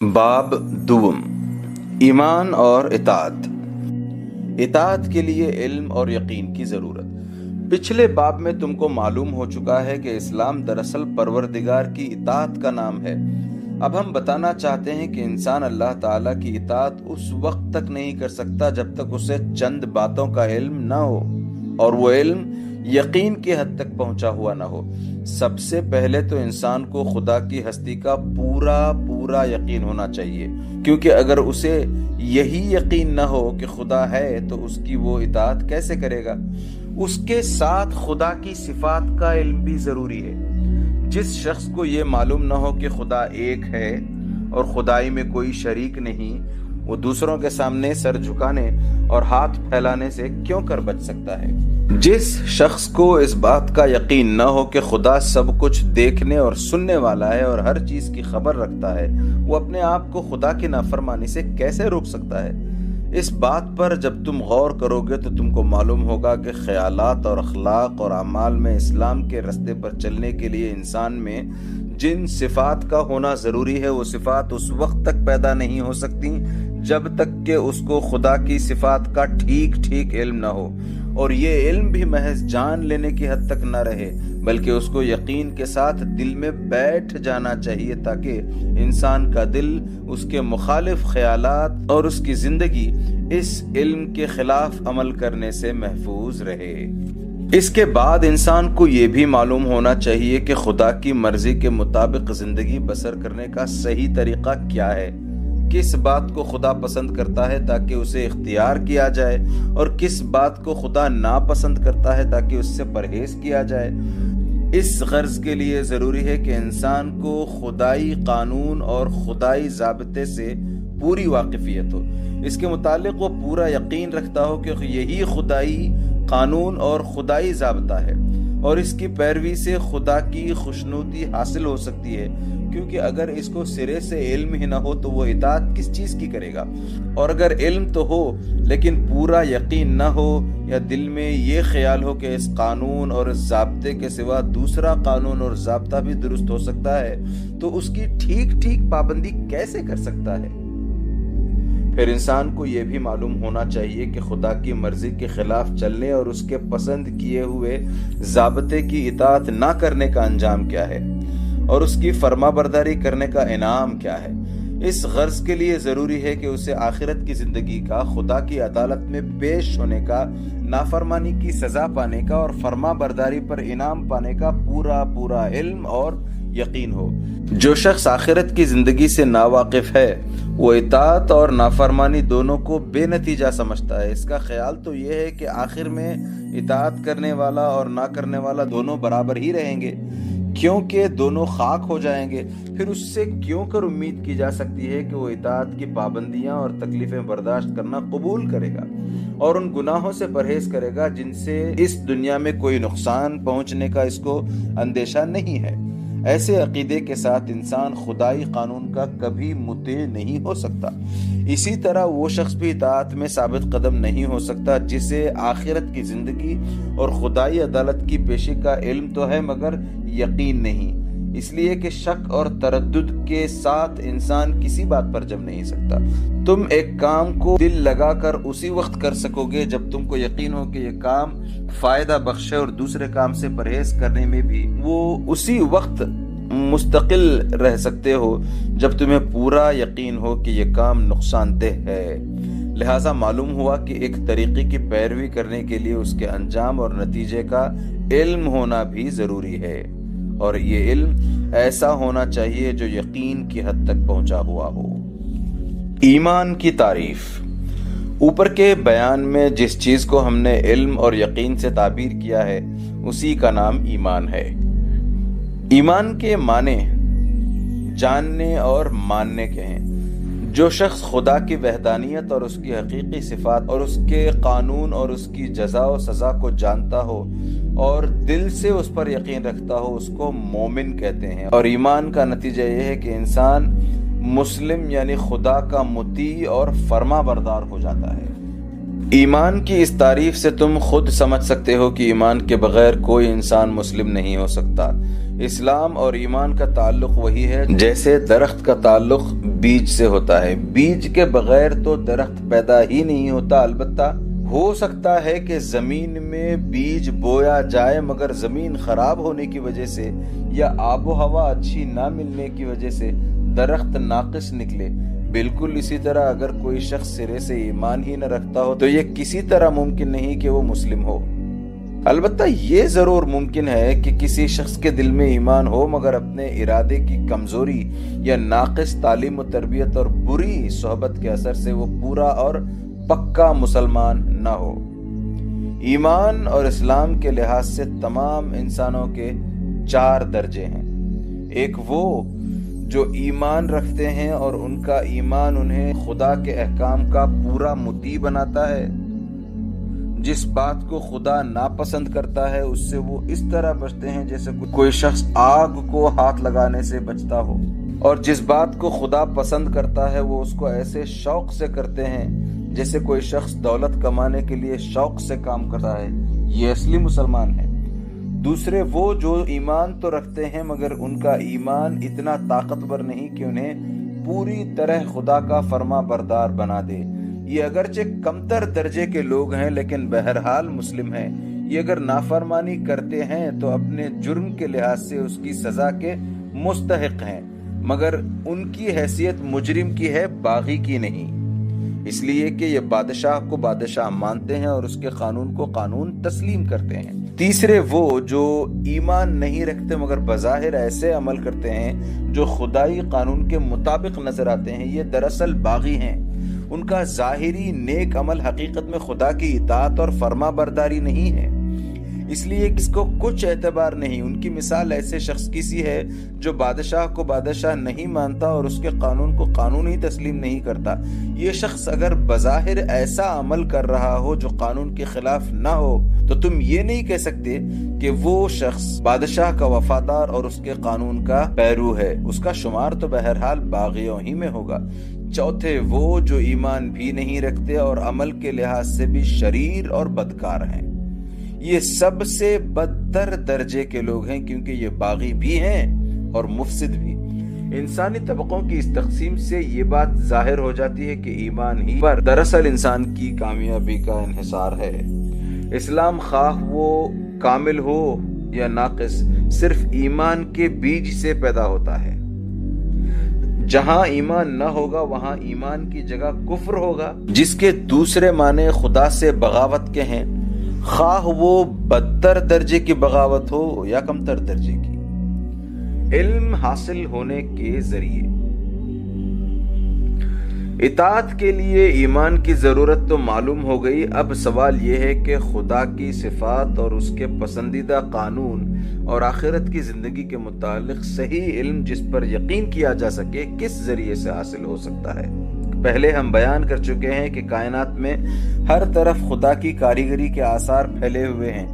باب دوم، ایمان اور اطاعت کے لیے علم اور یقین کی ضرورت۔ پچھلے باب میں تم کو معلوم ہو چکا ہے کہ اسلام دراصل پروردگار کی اطاعت کا نام ہے۔ اب ہم بتانا چاہتے ہیں کہ انسان اللہ تعالیٰ کی اطاعت اس وقت تک نہیں کر سکتا جب تک اسے چند باتوں کا علم نہ ہو، اور وہ علم یقین کی حد تک پہنچا ہوا نہ ہو۔ سب سے پہلے تو انسان کو خدا کی ہستی کا پورا یقین ہونا چاہیے، کیونکہ اگر اسے یہی یقین نہ ہو کہ خدا ہے تو اس کی وہ اطاعت کیسے کرے گا؟ اس کے ساتھ خدا کی صفات کا علم بھی ضروری ہے۔ جس شخص کو یہ معلوم نہ ہو کہ خدا ایک ہے اور خدائی میں کوئی شریک نہیں، وہ دوسروں کے سامنے سر جھکانے اور ہاتھ پھیلانے سے کیوں کر بچ سکتا ہے؟ جس شخص کو اس بات کا یقین نہ ہو کہ خدا سب کچھ دیکھنے اور سننے والا ہے اور ہر چیز کی خبر رکھتا ہے، وہ اپنے آپ کو خدا کی نافرمانی سے کیسے روک سکتا ہے؟ اس بات پر جب تم غور کرو گے تو تم کو معلوم ہوگا کہ خیالات اور اخلاق اور اعمال میں اسلام کے راستے پر چلنے کے لیے انسان میں جن صفات کا ہونا ضروری ہے، وہ صفات اس وقت تک پیدا نہیں ہو سکتی جب تک کہ اس کو خدا کی صفات کا ٹھیک علم نہ ہو، اور یہ علم بھی محض جان لینے کی حد تک نہ رہے، بلکہ اس کو یقین کے ساتھ دل میں بیٹھ جانا چاہیے تاکہ انسان کا دل اس کے مخالف خیالات اور اس کی زندگی اس علم کے خلاف عمل کرنے سے محفوظ رہے۔ اس کے بعد انسان کو یہ بھی معلوم ہونا چاہیے کہ خدا کی مرضی کے مطابق زندگی بسر کرنے کا صحیح طریقہ کیا ہے، کس بات کو خدا پسند کرتا ہے تاکہ اسے اختیار کیا جائے، اور کس بات کو خدا ناپسند کرتا ہے تاکہ اس سے پرہیز کیا جائے۔ اس غرض کے لیے ضروری ہے کہ انسان کو خدائی قانون اور خدائی ضابطے سے پوری واقفیت ہو، اس کے متعلق وہ پورا یقین رکھتا ہو کہ یہی خدائی قانون اور خدائی ضابطہ ہے، اور اس کی پیروی سے خدا کی خوشنودی حاصل ہو سکتی ہے، کیونکہ اگر اس کو سرے سے علم ہی نہ ہو تو وہ اطاعت کس چیز کی کرے گا؟ اور اگر علم تو ہو لیکن پورا یقین نہ ہو، یا دل میں یہ خیال ہو کہ اس قانون اور اس ضابطے کے سوا دوسرا قانون اور ضابطہ بھی درست ہو سکتا ہے، تو اس کی ٹھیک پابندی کیسے کر سکتا ہے؟ پھر انسان کو یہ بھی معلوم ہونا چاہیے کہ خدا کی مرضی کے خلاف چلنے اور اس کے پسند کیے ہوئے ضابطے کی اطاعت نہ کرنے کا انجام کیا ہے، اور اس کی فرما برداری کرنے کا انعام کیا ہے۔ اس غرض کے لیے ضروری ہے کہ اسے آخرت کی زندگی کا، خدا کی عدالت میں پیش ہونے کا، نافرمانی کی سزا پانے کا اور فرما برداری پر انعام پانے کا پورا علم اور یقین ہو۔ جو شخص آخرت کی زندگی سے ناواقف ہے، وہ اطاعت اور نافرمانی دونوں کو بے نتیجہ سمجھتا ہے۔ اس کا خیال تو یہ ہے کہ آخر میں اطاعت کرنے والا اور نہ کرنے والا دونوں برابر ہی رہیں گے، کیونکہ دونوں خاک ہو جائیں گے۔ پھر اس سے کیوں کر امید کی جا سکتی ہے کہ وہ اطاعت کی پابندیاں اور تکلیفیں برداشت کرنا قبول کرے گا اور ان گناہوں سے پرہیز کرے گا جن سے اس دنیا میں کوئی نقصان پہنچنے کا اس کو اندیشہ نہیں ہے؟ ایسے عقیدے کے ساتھ انسان خدائی قانون کا کبھی مطیع نہیں ہو سکتا۔ اسی طرح وہ شخص بھی اطاعت میں ثابت قدم نہیں ہو سکتا جسے آخرت کی زندگی اور خدائی عدالت کی پیشی کا علم تو ہے مگر یقین نہیں، اس لیے کہ شک اور تردد کے ساتھ انسان کسی بات پر جم نہیں سکتا۔ تم ایک کام کو دل لگا کر اسی وقت کر سکو گے جب تم کو یقین ہو کہ یہ کام فائدہ بخش ہے، اور دوسرے کام سے پرہیز کرنے میں بھی وہ اسی وقت مستقل رہ سکتے ہو جب تمہیں پورا یقین ہو کہ یہ کام نقصان دہ ہے۔ لہٰذا معلوم ہوا کہ ایک طریقے کی پیروی کرنے کے لیے اس کے انجام اور نتیجے کا علم ہونا بھی ضروری ہے، اور یہ علم ایسا ہونا چاہیے جو یقین کی حد تک پہنچا ہوا ہو۔ ایمان کی تعریف۔ اوپر کے بیان میں جس چیز کو ہم نے علم اور یقین سے تعبیر کیا ہے اسی کا نام ایمان ہے۔ ایمان کے معنی جاننے اور ماننے کے ہیں۔ جو شخص خدا کی وحدانیت اور اس کی حقیقی صفات اور اس کے قانون اور اس کی جزا و سزا کو جانتا ہو اور دل سے اس پر یقین رکھتا ہو، اس کو مومن کہتے ہیں۔ اور ایمان کا نتیجہ یہ ہے کہ انسان مسلم یعنی خدا کا مطیع اور فرما بردار ہو جاتا ہے۔ ایمان کی اس تعریف سے تم خود سمجھ سکتے ہو کہ ایمان کے بغیر کوئی انسان مسلم نہیں ہو سکتا، اسلام اور ایمان کا تعلق وہی ہے جیسے درخت کا تعلق بیج سے ہوتا ہے۔ بیج کے بغیر تو درخت پیدا ہی نہیں ہوتا۔ البتہ ہو سکتا ہے کہ زمین میں بیج بویا جائے، مگر زمین خراب ہونے کی وجہ سے یا آب و ہوا اچھی نہ ملنے کی وجہ سے درخت ناقص نکلے۔ بالکل اسی طرح اگر کوئی شخص سرے سے ایمان ہی نہ رکھتا ہو تو یہ کسی طرح ممکن نہیں کہ وہ مسلم ہو۔ البتہ یہ ضرور ممکن ہے کہ کسی شخص کے دل میں ایمان ہو مگر اپنے ارادے کی کمزوری یا ناقص تعلیم و تربیت اور بری صحبت کے اثر سے وہ پورا اور پکا مسلمان نہ ہو۔ ایمان اور اسلام کے لحاظ سے تمام انسانوں کے 4 درجے ہیں۔ ایک وہ جو ایمان رکھتے ہیں اور ان کا ایمان انہیں خدا کے احکام کا پورا مطیع بناتا ہے۔ جس بات کو خدا ناپسند کرتا ہے اس سے وہ اس طرح بچتے ہیں جیسے کوئی شخص آگ کو ہاتھ لگانے سے بچتا ہو، اور جس بات کو خدا پسند کرتا ہے وہ اس کو ایسے شوق سے کرتے ہیں جیسے کوئی شخص دولت کمانے کے لیے شوق سے کام کرتا ہے۔ یہ اصلی مسلمان ہے۔ دوسرے وہ جو ایمان تو رکھتے ہیں مگر ان کا ایمان اتنا طاقتور نہیں کہ انہیں پوری طرح خدا کا فرما بردار بنا دے۔ یہ اگرچہ کمتر درجے کے لوگ ہیں لیکن بہرحال مسلم ہیں۔ یہ اگر نافرمانی کرتے ہیں تو اپنے جرم کے لحاظ سے اس کی سزا کے مستحق ہیں، مگر ان کی حیثیت مجرم کی ہے، باغی کی نہیں، اس لیے کہ یہ بادشاہ کو بادشاہ مانتے ہیں اور اس کے قانون کو قانون تسلیم کرتے ہیں۔ تیسرے وہ جو ایمان نہیں رکھتے مگر بظاہر ایسے عمل کرتے ہیں جو خدائی قانون کے مطابق نظر آتے ہیں، یہ دراصل باغی ہیں۔ ان کا ظاہری نیک عمل حقیقت میں خدا کی اطاعت اور فرما برداری نہیں ہے، اس لیے اس کو کچھ اعتبار نہیں۔ ان کی مثال ایسے شخص کی سی ہے جو بادشاہ کو بادشاہ نہیں مانتا اور اس کے قانون کو قانون ہی تسلیم نہیں کرتا۔ یہ شخص اگر بظاہر ایسا عمل کر رہا ہو جو قانون کے خلاف نہ ہو تو تم یہ نہیں کہہ سکتے کہ وہ شخص بادشاہ کا وفادار اور اس کے قانون کا پیرو ہے۔ اس کا شمار تو بہرحال باغیوں ہی میں ہوگا۔ چوتھے وہ جو ایمان بھی نہیں رکھتے اور عمل کے لحاظ سے بھی شریر اور بدکار ہیں۔ یہ سب سے بدتر درجے کے لوگ ہیں کیونکہ یہ باغی بھی ہیں اور مفسد بھی۔ انسانی طبقوں کی اس تقسیم سے یہ بات ظاہر ہو جاتی ہے کہ ایمان ہی پر دراصل انسان کی کامیابی کا انحصار ہے۔ اسلام خواہ وہ کامل ہو یا ناقص صرف ایمان کے بیج سے پیدا ہوتا ہے۔ جہاں ایمان نہ ہوگا وہاں ایمان کی جگہ کفر ہوگا، جس کے دوسرے معنی خدا سے بغاوت کے ہیں، خواہ وہ بدتر درجے کی بغاوت ہو یا کمتر درجے کی۔ علم حاصل ہونے کے ذریعے اطاعت کے لیے ایمان کی ضرورت تو معلوم ہو گئی۔ اب سوال یہ ہے کہ خدا کی صفات اور اس کے پسندیدہ قانون اور آخرت کی زندگی کے متعلق صحیح علم جس پر یقین کیا جا سکے کس ذریعے سے حاصل ہو سکتا ہے؟ پہلے ہم بیان کر چکے ہیں کہ کائنات میں ہر طرف خدا کی کاریگری کے آثار پھیلے ہوئے ہیں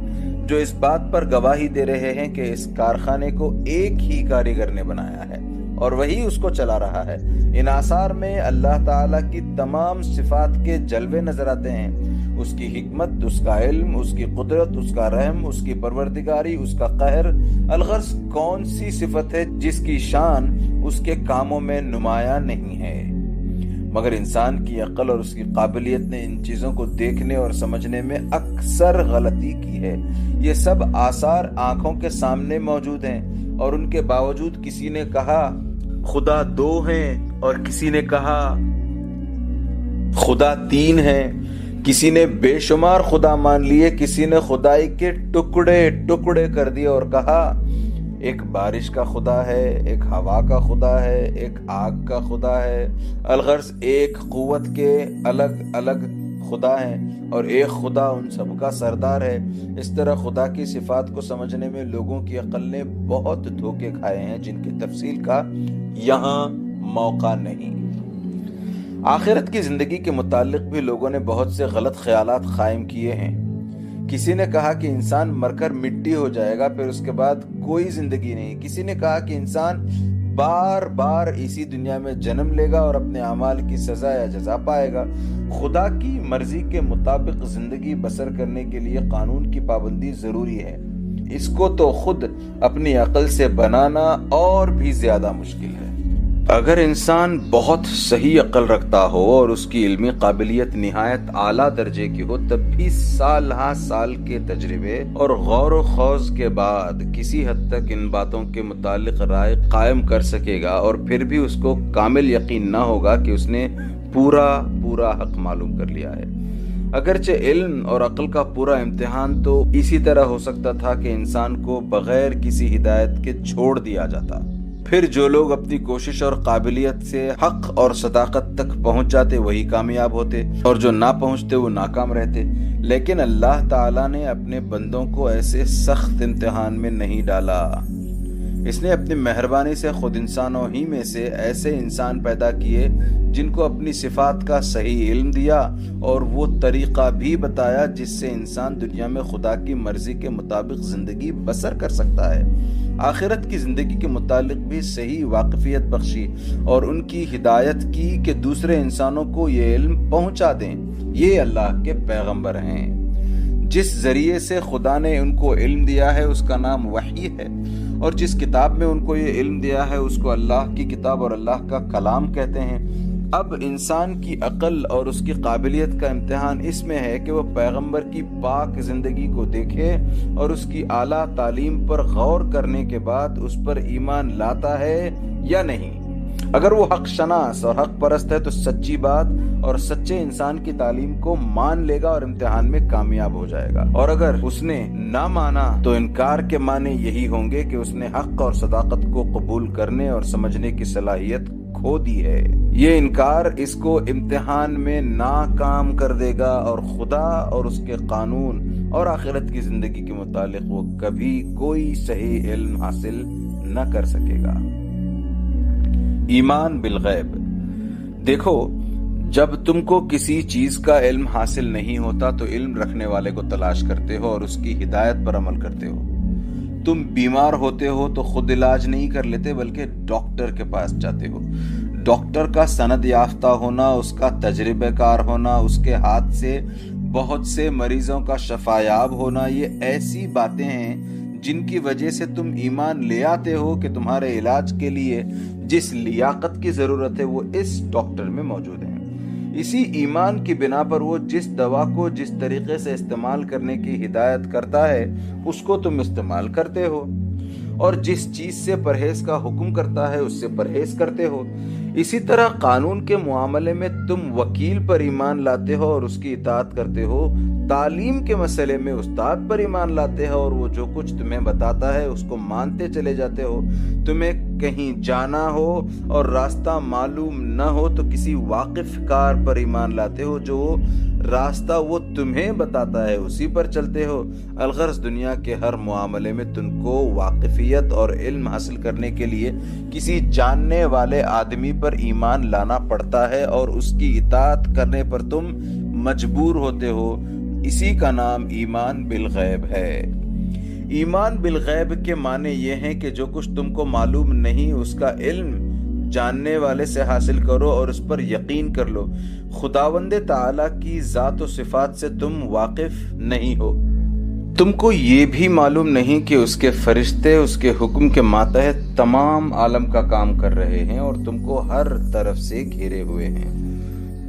جو اس بات پر گواہی دے رہے ہیں کہ اس کارخانے کو ایک ہی کاریگر نے بنایا ہے اور وہی اس کو چلا رہا ہے۔ ان آثار میں اللہ تعالیٰ کی تمام صفات کے جلوے نظر آتے ہیں، اس کی حکمت، اس کا علم، اس کی قدرت، اس کا رحم، اس کی پروردگاری، اس کا قہر۔ الغرض کون سی صفت ہے جس کی شان اس کے کاموں میں نمایاں نہیں ہے؟ مگر انسان کی عقل اور اس کی قابلیت نے ان چیزوں کو دیکھنے اور سمجھنے میں اکثر غلطی کی ہے۔ یہ سب آثار آنکھوں کے سامنے موجود ہیں اور ان کے باوجود کسی نے کہا خدا 2 ہیں اور کسی نے کہا خدا 3 ہیں، کسی نے بے شمار خدا مان لیے، کسی نے خدائی کے ٹکڑے ٹکڑے کر دیے اور کہا ایک بارش کا خدا ہے، ایک ہوا کا خدا ہے، ایک آگ کا خدا ہے۔ الغرض ایک قوت کے الگ الگ خدا ہیں اور ایک خدا ان سب کا سردار ہے۔ اس طرح خدا کی صفات کو سمجھنے میں لوگوں کی عقل نے بہت دھوکے کھائے ہیں جن کی تفصیل کا یہاں موقع نہیں۔ آخرت کی زندگی کے متعلق بھی لوگوں نے بہت سے غلط خیالات قائم کیے ہیں۔ کسی نے کہا کہ انسان مر کر مٹی ہو جائے گا، پھر اس کے بعد کوئی زندگی نہیں۔ کسی نے کہا کہ انسان بار بار اسی دنیا میں جنم لے گا اور اپنے اعمال کی سزا یا جزا پائے گا۔ خدا کی مرضی کے مطابق زندگی بسر کرنے کے لیے قانون کی پابندی ضروری ہے اس کو تو خود اپنی عقل سے بنانا اور بھی زیادہ مشکل ہے۔ اگر انسان بہت صحیح عقل رکھتا ہو اور اس کی علمی قابلیت نہایت اعلیٰ درجے کی ہو، تب بھی سال ہاں سال کے تجربے اور غور و خوض کے بعد کسی حد تک ان باتوں کے متعلق رائے قائم کر سکے گا، اور پھر بھی اس کو کامل یقین نہ ہوگا کہ اس نے پورا حق معلوم کر لیا ہے۔ اگرچہ علم اور عقل کا پورا امتحان تو اسی طرح ہو سکتا تھا کہ انسان کو بغیر کسی ہدایت کے چھوڑ دیا جاتا، پھر جو لوگ اپنی کوشش اور قابلیت سے حق اور صداقت تک پہنچ جاتے وہی کامیاب ہوتے، اور جو نہ پہنچتے وہ ناکام رہتے۔ لیکن اللہ تعالیٰ نے اپنے بندوں کو ایسے سخت امتحان میں نہیں ڈالا۔ اس نے اپنی مہربانی سے خود انسانوں ہی میں سے ایسے انسان پیدا کیے جن کو اپنی صفات کا صحیح علم دیا اور وہ طریقہ بھی بتایا جس سے انسان دنیا میں خدا کی مرضی کے مطابق زندگی بسر کر سکتا ہے، آخرت کی زندگی کے متعلق بھی صحیح واقفیت بخشی اور ان کی ہدایت کی کہ دوسرے انسانوں کو یہ علم پہنچا دیں۔ یہ اللہ کے پیغمبر ہیں۔ جس ذریعے سے خدا نے ان کو علم دیا ہے اس کا نام وحی ہے، اور جس کتاب میں ان کو یہ علم دیا ہے اس کو اللہ کی کتاب اور اللہ کا کلام کہتے ہیں۔ اب انسان کی عقل اور اس کی قابلیت کا امتحان اس میں ہے کہ وہ پیغمبر کی پاک زندگی کو دیکھے اور اس کی اعلیٰ تعلیم پر غور کرنے کے بعد اس پر ایمان لاتا ہے یا نہیں۔ اگر وہ حق شناس اور حق پرست ہے تو سچی بات اور سچے انسان کی تعلیم کو مان لے گا اور امتحان میں کامیاب ہو جائے گا، اور اگر اس نے نہ مانا تو انکار کے معنی یہی ہوں گے کہ اس نے حق اور صداقت کو قبول کرنے اور سمجھنے کی صلاحیت کھو دی ہے۔ یہ انکار اس کو امتحان میں ناکام کر دے گا، اور خدا اور اس کے قانون اور آخرت کی زندگی کے متعلق وہ کبھی کوئی صحیح علم حاصل نہ کر سکے گا۔ ایمان بالغیب۔ دیکھو، جب تم کو کسی چیز کا علم حاصل نہیں ہوتا تو علم رکھنے والے کو تلاش کرتے ہو اور اس کی ہدایت پر عمل کرتے ہو۔ تم بیمار ہوتے ہو تو خود علاج نہیں کر لیتے بلکہ ڈاکٹر کے پاس جاتے ہو۔ ڈاکٹر کا سند یافتہ ہونا، اس کا تجربہ کار ہونا، اس کے ہاتھ سے بہت سے مریضوں کا شفا یاب ہونا، یہ ایسی باتیں ہیں جن کی وجہ سے تم ایمان لے آتے ہو کہ تمہارے علاج کے لیے جس لیاقت کی ضرورت ہے وہ اس ڈاکٹر میں موجود ہے۔ اسی ایمان کی بنا پر وہ جس دوا کو جس طریقے سے استعمال کرنے کی ہدایت کرتا ہے اس کو تم استعمال کرتے ہو، اور جس چیز سے پرہیز کا حکم کرتا ہے اس سے پرہیز کرتے ہو۔ اسی طرح قانون کے معاملے میں تم وکیل پر ایمان لاتے ہو اور اس کی اطاعت کرتے ہو، تعلیم کے مسئلے میں استاد پر ایمان لاتے ہو اور وہ جو کچھ تمہیں بتاتا ہے اس کو مانتے چلے جاتے ہو۔ تمہیں کہیں جانا ہو اور راستہ معلوم نہ ہو تو کسی واقف کار پر ایمان لاتے ہو، جو راستہ وہ تمہیں بتاتا ہے اسی پر چلتے ہو۔ الغرض دنیا کے ہر معاملے میں تم کو واقفیت اور علم حاصل کرنے کے لیے کسی جاننے والے آدمی پر ایمان لانا پڑتا ہے اور اس کی اطاعت کرنے پر تم مجبور ہوتے ہو۔ اسی کا نام ایمان بالغیب ہے۔ ایمان بالغیب کے معنی یہ ہیں کہ جو کچھ تم کو معلوم نہیں اس کا علم جاننے والے سے حاصل کرو اور اس پر یقین کر لو۔ خداوند تعالیٰ کی ذات و صفات سے تم واقف نہیں ہو۔ تم کو یہ بھی معلوم نہیں کہ اس کے فرشتے اس کے حکم کے ماتحت تمام عالم کا کام کر رہے ہیں اور تم کو ہر طرف سے گھیرے ہوئے ہیں۔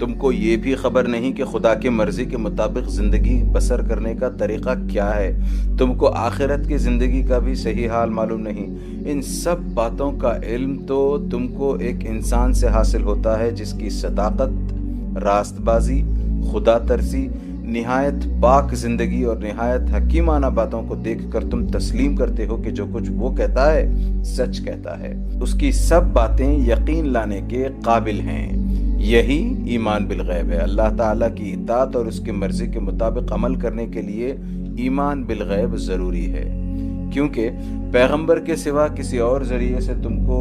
تم کو یہ بھی خبر نہیں کہ خدا کی مرضی کے مطابق زندگی بسر کرنے کا طریقہ کیا ہے۔ تم کو آخرت کی زندگی کا بھی صحیح حال معلوم نہیں۔ ان سب باتوں کا علم تو تم کو ایک انسان سے حاصل ہوتا ہے جس کی صداقت، راست بازی، خدا ترسی، نہایت پاک زندگی اور نہایت حکیمانہ باتوں کو دیکھ کر تم تسلیم کرتے ہو کہ جو کچھ وہ کہتا ہے سچ کہتا ہے۔ اس کی سب باتیں یقین لانے کے قابل ہیں۔ یہی ایمان بالغیب ہے۔ اللہ تعالیٰ کی اطاعت اور اس کی مرضی کے مطابق عمل کرنے کے لیے ایمان بالغیب ضروری ہے، کیونکہ پیغمبر کے سوا کسی اور ذریعے سے تم کو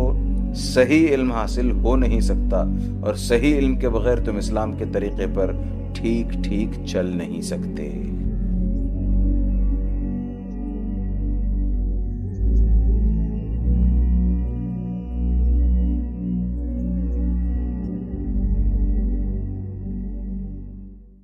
صحیح علم حاصل ہو نہیں سکتا، اور صحیح علم کے بغیر تم اسلام کے طریقے پر ٹھیک چل نہیں سکتے۔